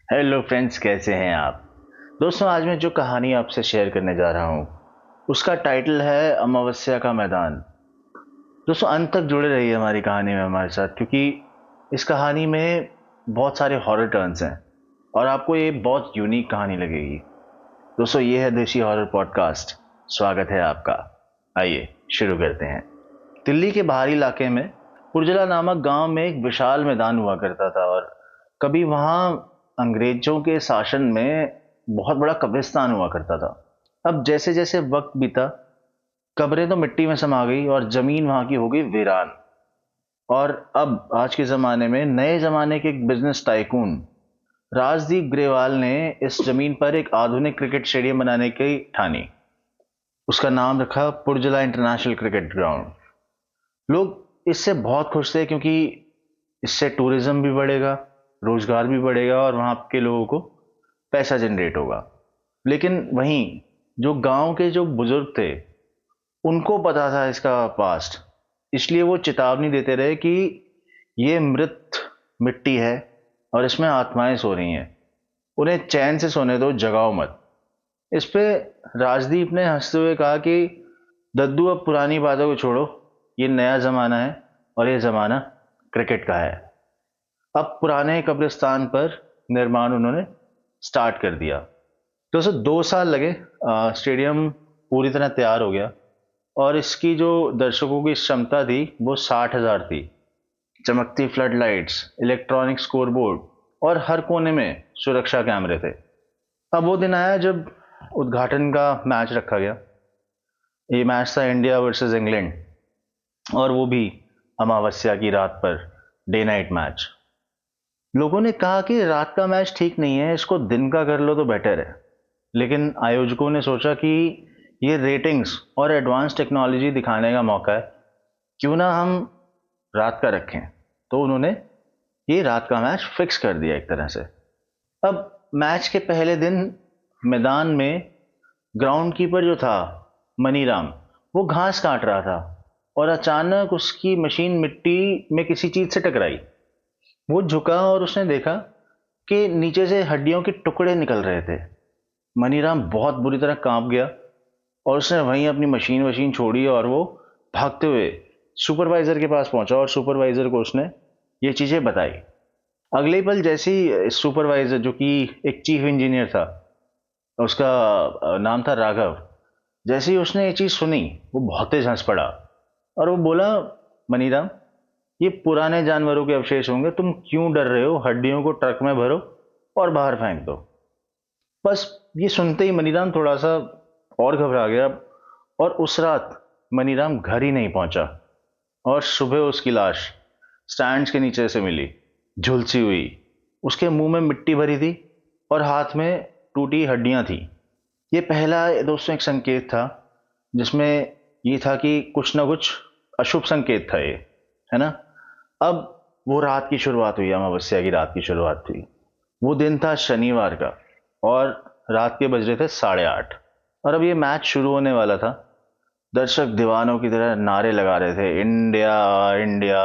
Hello friends, कैसे हैं आप। दोस्तों, आज मैं जो कहानी आपसे शेयर करने जा रहा हूँ उसका टाइटल है अमावस्या का मैदान। दोस्तों, अंत तक जुड़े रहिए हमारी कहानी में हमारे साथ, क्योंकि इस कहानी में बहुत सारे हॉरर टर्न्स हैं और आपको ये बहुत यूनिक कहानी लगेगी। दोस्तों, ये है देशी हॉरर पॉडकास्ट। स्वागत है आपका। आइए शुरू करते हैं। दिल्ली के बाहरी इलाके में पुरजला नामक गांव में एक विशाल मैदान हुआ करता था, और कभी वहां अंग्रेजों के शासन में बहुत बड़ा कब्रिस्तान हुआ करता था। अब जैसे जैसे वक्त बीता, कब्रें तो मिट्टी में समा गई और जमीन वहां की हो गई वीरान। और अब आज के ज़माने में नए ज़माने के एक बिजनेस टाइकून राजदीप ग्रेवाल ने इस ज़मीन पर एक आधुनिक क्रिकेट स्टेडियम बनाने की ठानी। उसका नाम रखा पुरजला इंटरनेशनल क्रिकेट ग्राउंड। लोग इससे बहुत खुश थे, क्योंकि इससे टूरिज्म भी बढ़ेगा, रोजगार भी बढ़ेगा और वहाँ के लोगों को पैसा जनरेट होगा। लेकिन वहीं जो गांव के जो बुजुर्ग थे, उनको पता था इसका पास्ट, इसलिए वो चेतावनी देते रहे कि ये मृत मिट्टी है और इसमें आत्माएं सो रही हैं, उन्हें चैन से सोने दो, जगाओ मत। इस पे राजदीप ने हंसते हुए कहा कि दद्दू, अब पुरानी बातों को छोड़ो, ये नया ज़माना है और ये ज़माना क्रिकेट का है। अब पुराने कब्रिस्तान पर निर्माण उन्होंने स्टार्ट कर दिया। तो उसे 2 साल लगे। स्टेडियम पूरी तरह तैयार हो गया और इसकी जो दर्शकों की क्षमता थी वो 60,000 थी। चमकती फ्लड लाइट्स, इलेक्ट्रॉनिक स्कोरबोर्ड और हर कोने में सुरक्षा कैमरे थे। अब वो दिन आया जब उद्घाटन का मैच रखा गया। ये मैच था इंडिया वर्सेस इंग्लैंड, और वो भी अमावस्या की रात पर, डे नाइट मैच। लोगों ने कहा कि रात का मैच ठीक नहीं है, इसको दिन का कर लो तो बेटर है। लेकिन आयोजकों ने सोचा कि ये रेटिंग्स और एडवांस टेक्नोलॉजी दिखाने का मौका है, क्यों ना हम रात का रखें। तो उन्होंने ये रात का मैच फिक्स कर दिया एक तरह से। अब मैच के पहले दिन मैदान में ग्राउंड कीपर जो था, मनीराम, वो घास काट रहा था और अचानक उसकी मशीन मिट्टी में किसी चीज से टकराई। वो झुका और उसने देखा कि नीचे से हड्डियों के टुकड़े निकल रहे थे। मनीराम बहुत बुरी तरह कांप गया और उसने वहीं अपनी मशीन वशीन छोड़ी और वो भागते हुए सुपरवाइजर के पास पहुंचा और सुपरवाइजर को उसने ये चीजें बताई। अगले ही पल जैसे ही सुपरवाइजर, जो कि एक चीफ इंजीनियर था, उसका नाम था राघव, जैसे ही उसने ये चीज सुनी, वो बहुत तेज हंस पड़ा और वो बोला, मनीराम, ये पुराने जानवरों के अवशेष होंगे, तुम क्यों डर रहे हो, हड्डियों को ट्रक में भरो और बाहर फेंक दो। बस ये सुनते ही मनीराम थोड़ा सा और घबरा गया। और उस रात मनीराम घर ही नहीं पहुंचा और सुबह उसकी लाश स्टैंड्स के नीचे से मिली, झुलसी हुई। उसके मुंह में मिट्टी भरी थी और हाथ में टूटी हड्डियां थी। ये पहला, दोस्तों, एक संकेत था जिसमें ये था कि कुछ ना कुछ अशुभ संकेत था ये, है ना। अब वो रात की शुरुआत हुई, अमावस्या की रात की शुरुआत हुई। वो दिन था शनिवार का और रात के बज रहे थे 8:30। और अब ये मैच शुरू होने वाला था। दर्शक दीवानों की तरह नारे लगा रहे थे, इंडिया इंडिया।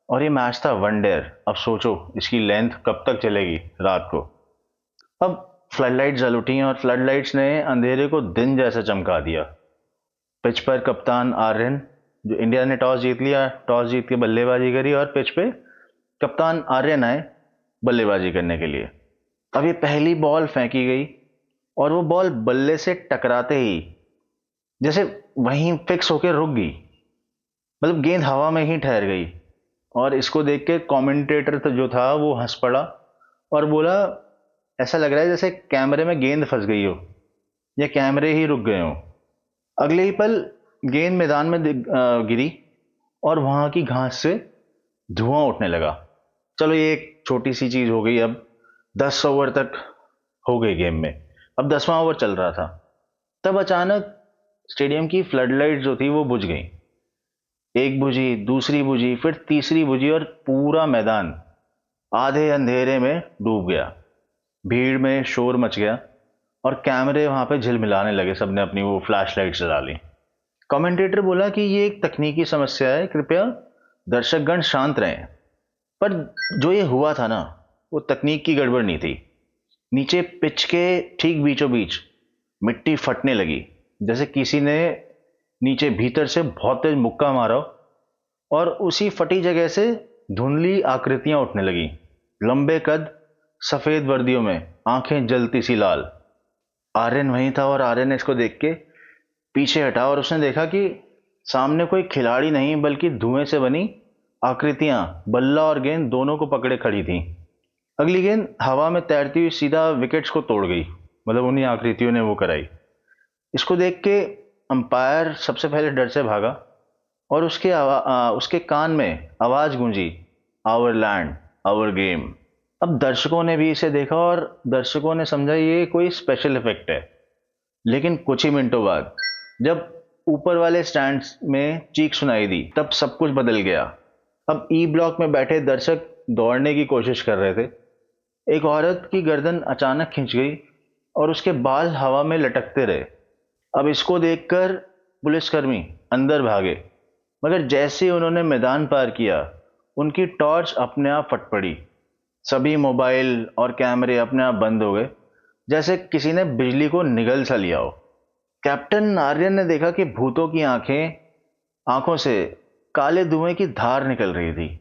और ये मैच था वनडेर। अब सोचो इसकी लेंथ कब तक चलेगी रात को। अब फ्लड लाइट जल उठी और फ्लड लाइट्स ने अंधेरे को दिन जैसा चमका दिया। पिच पर कप्तान आर्यन, जो इंडिया ने टॉस जीत लिया, टॉस जीत के बल्लेबाजी करी और पिच पे कप्तान आर्यन आए बल्लेबाजी करने के लिए। अब ये पहली बॉल फेंकी गई और वो बॉल बल्ले से टकराते ही जैसे वहीं फिक्स होकर रुक गई। मतलब गेंद हवा में ही ठहर गई। और इसको देख के कमेंटेटर जो था वो हंस पड़ा और बोला, ऐसा लग रहा है जैसे कैमरे में गेंद फंस गई हो या कैमरे ही रुक गए हो। अगले ही पल गेंद मैदान में गिरी और वहां की घास से धुआं उठने लगा। चलो, ये एक छोटी सी चीज हो गई। अब 10 ओवर तक हो गई गेम में। अब 10वां ओवर चल रहा था। तब अचानक स्टेडियम की फ्लड लाइट जो थी वो बुझ गई। एक बुझी, दूसरी बुझी, फिर तीसरी बुझी और पूरा मैदान आधे अंधेरे में डूब गया। भीड़ में शोर मच गया और कैमरे वहां पे झिलमिलाने लगे, सबने अपनी वो फ्लैश लाइट जला ली। कमेंटेटर बोला कि ये एक तकनीकी समस्या है, कृपया दर्शकगण शांत रहें। पर जो ये हुआ था ना, वो तकनीक की गड़बड़ नहीं थी, नीचे पिच के ठीक बीचों बीच मिट्टी फटने लगी, जैसे किसी ने नीचे भीतर से बहुत तेज मुक्का मारा हो, और उसी फटी जगह से धुंधली आकृतियां उठने लगी। लंबे कद, सफेद वर्दियों में, आंखें जलती सी लाल। आर्यन वहीं था और आर्यन ने इसको देख के पीछे हटा और उसने देखा कि सामने कोई खिलाड़ी नहीं बल्कि धुएं से बनी आकृतियां बल्ला और गेंद दोनों को पकड़े खड़ी थीं। अगली गेंद हवा में तैरती हुई सीधा विकेट्स को तोड़ गई, मतलब उन्हीं आकृतियों ने वो कराई। इसको देख के अंपायर सबसे पहले डर से भागा और उसके कान में आवाज गूंजी, आवर लैंड, आवर गेम। अब दर्शकों ने भी इसे देखा और दर्शकों ने समझा ये कोई स्पेशल इफेक्ट है। लेकिन कुछ ही मिनटों बाद जब ऊपर वाले स्टैंड्स में चीख सुनाई दी, तब सब कुछ बदल गया। अब ई ब्लॉक में बैठे दर्शक दौड़ने की कोशिश कर रहे थे। एक औरत की गर्दन अचानक खिंच गई और उसके बाल हवा में लटकते रहे। अब इसको देखकर पुलिसकर्मी अंदर भागे, मगर जैसे ही उन्होंने मैदान पार किया, उनकी टॉर्च अपने आप फट पड़ी। सभी मोबाइल और कैमरे अपने आप बंद हो गए, जैसे किसी ने बिजली को निगल सा लिया हो। कैप्टन आर्यन ने देखा कि भूतों की आंखों से काले धुएं की धार निकल रही थी,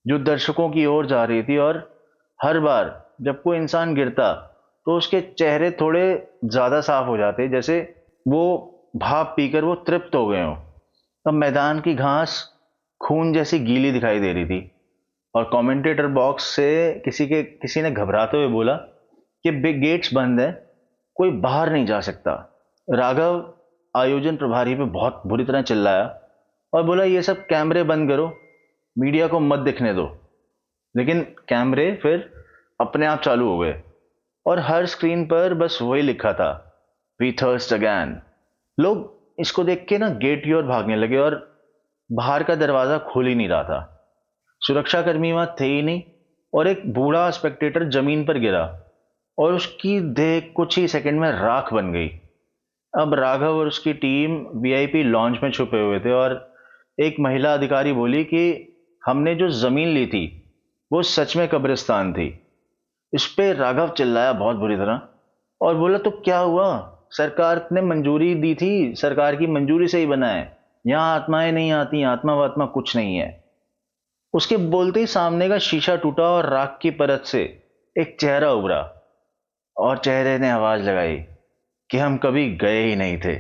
जो दर्शकों की ओर जा रही थी। और हर बार जब कोई इंसान गिरता तो उसके चेहरे थोड़े ज्यादा साफ हो जाते, जैसे वो भाप पीकर वो तृप्त हो गए हों। अब मैदान की घास खून जैसी गीली दिखाई दे रही थी और कमेंटेटर बॉक्स से किसी ने घबराते हुए बोला कि बिग गेट्स बंद है, कोई बाहर नहीं जा सकता। राघव आयोजन प्रभारी पे बहुत बुरी तरह चिल्लाया और बोला ये सब कैमरे बंद करो, मीडिया को मत दिखने दो। लेकिन कैमरे फिर अपने आप चालू हो गए और हर स्क्रीन पर बस वही लिखा था, वी थर्स्ट अगैन। लोग इसको देख के ना गेट की ओर भागने लगे और बाहर का दरवाजा खुल ही नहीं रहा था। सुरक्षाकर्मी वहां थे ही नहीं और एक बूढ़ा स्पेक्टेटर जमीन पर गिरा और उसकी देह कुछ ही सेकंड में राख बन गई। अब राघव और उसकी टीम वीआईपी लॉन्च में छुपे हुए थे और एक महिला अधिकारी बोली कि हमने जो जमीन ली थी वो सच में कब्रिस्तान थी। इस पे राघव चिल्लाया बहुत बुरी तरह और बोला तो क्या हुआ, सरकार ने मंजूरी दी थी, सरकार की मंजूरी से ही बना है, यहाँ आत्माएं नहीं आती, आत्मा वात्मा कुछ नहीं है। उसके बोलते ही सामने का शीशा टूटा और राख की परत से एक चेहरा उभरा और चेहरे ने आवाज लगाई कि हम कभी गए ही नहीं थे।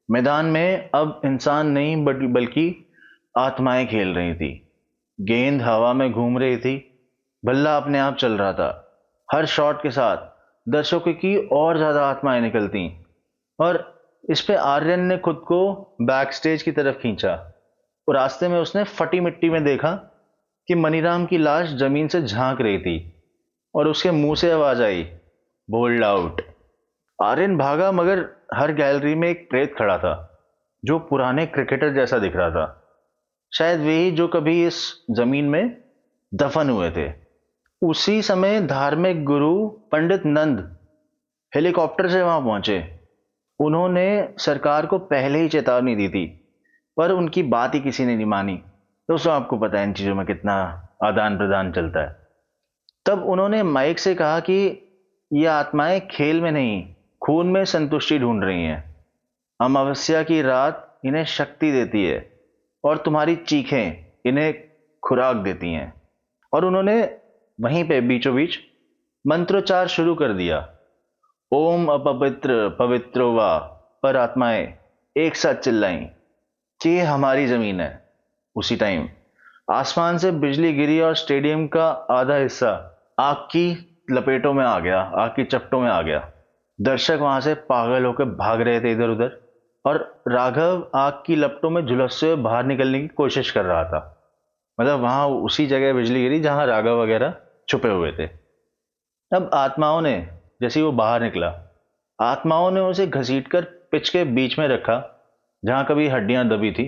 मैदान में अब इंसान नहीं बल्कि आत्माएं खेल रही थी। गेंद हवा में घूम रही थी, बल्ला अपने आप चल रहा था। हर शॉट के साथ दर्शकों की और ज्यादा आत्माएं निकलती और इस पे आर्यन ने खुद को बैक स्टेज की तरफ खींचा और रास्ते में उसने फटी मिट्टी में देखा कि मनीराम की लाश जमीन से झांक रही थी और उसके मुंह से आवाज आई, बोल्ड आउट। आर्यन भागा, मगर हर गैलरी में एक प्रेत खड़ा था जो पुराने क्रिकेटर जैसा दिख रहा था, शायद वही जो कभी इस जमीन में दफन हुए थे। उसी समय धार्मिक गुरु पंडित नंद हेलीकॉप्टर से वहां पहुंचे। उन्होंने सरकार को पहले ही चेतावनी दी थी, पर उनकी बात ही किसी ने नहीं मानी। दोस्तों, आपको पता है इन चीजों में कितना आदान प्रदान चलता है। तब उन्होंने माइक से कहा कि ये आत्माएं खेल में नहीं, खून में संतुष्टि ढूंढ रही हैं। अमावस्या की रात इन्हें शक्ति देती है और तुम्हारी चीखें इन्हें खुराक देती हैं। और उन्होंने वहीं पे बीचों बीच मंत्रोच्चार शुरू कर दिया, ओम अपवित्र पवित्रो वा। पर आत्माएं एक साथ चिल्लाई कि ये हमारी जमीन है। उसी टाइम आसमान से बिजली गिरी और स्टेडियम का आधा हिस्सा आग की लपेटों में आ गया, आग की चपटों में आ गया। दर्शक वहां से पागल होकर भाग रहे थे इधर उधर और राघव आग की लपटों में झुलसते हुए बाहर निकलने की कोशिश कर रहा था। मतलब वहां उसी जगह बिजली गिरी जहां राघव वगैरह छुपे हुए थे। अब आत्माओं ने, जैसे ही वो बाहर निकला, आत्माओं ने उसे घसीटकर पिच के बीच में रखा जहां कभी हड्डियां दबी थी।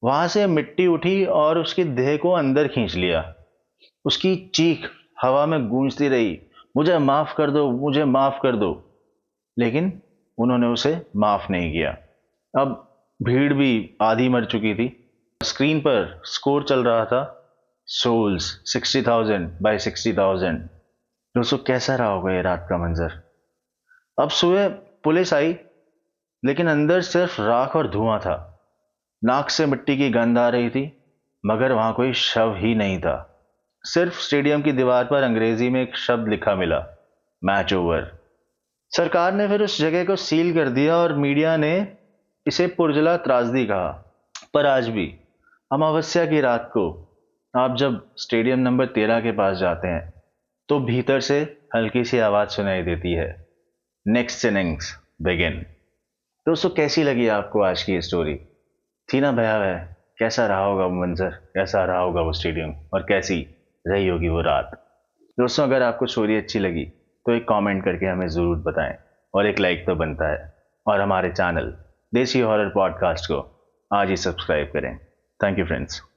वहां से मिट्टी उठी और उसकी देह को अंदर खींच लिया। उसकी चीख हवा में गूंजती रही, मुझे माफ कर दो, मुझे माफ कर दो। लेकिन उन्होंने उसे माफ नहीं किया। अब भीड़ भी आधी मर चुकी थी। स्क्रीन पर स्कोर चल रहा था, सोल्स 60,000 बाय 60,000। दोस्तों कैसा रहा होगा ये रात का मंजर। अब सुबह पुलिस आई, लेकिन अंदर सिर्फ राख और धुआं था। नाक से मिट्टी की गंध आ रही थी, मगर वहां कोई शव ही नहीं था। सिर्फ स्टेडियम की दीवार पर अंग्रेजी में एक शब्द लिखा मिला, मैच ओवर। सरकार ने फिर उस जगह को सील कर दिया और मीडिया ने इसे पुरजला त्रासदी कहा। पर आज भी अमावस्या की रात को आप जब स्टेडियम नंबर 13 के पास जाते हैं तो भीतर से हल्की सी आवाज सुनाई देती है, नेक्स्ट इनिंग्स बिगिन। दोस्तों कैसी लगी आपको आज की ये स्टोरी? थी ना भयावह? कैसा रहा होगा वो मंजर, कैसा रहा होगा वो स्टेडियम, और कैसी रही होगी वो रात? दोस्तों अगर आपको स्टोरी अच्छी लगी तो एक कमेंट करके हमें ज़रूर बताएं, और एक लाइक तो बनता है। और हमारे चैनल देसी हॉरर पॉडकास्ट को आज ही सब्सक्राइब करें। Thank you friends.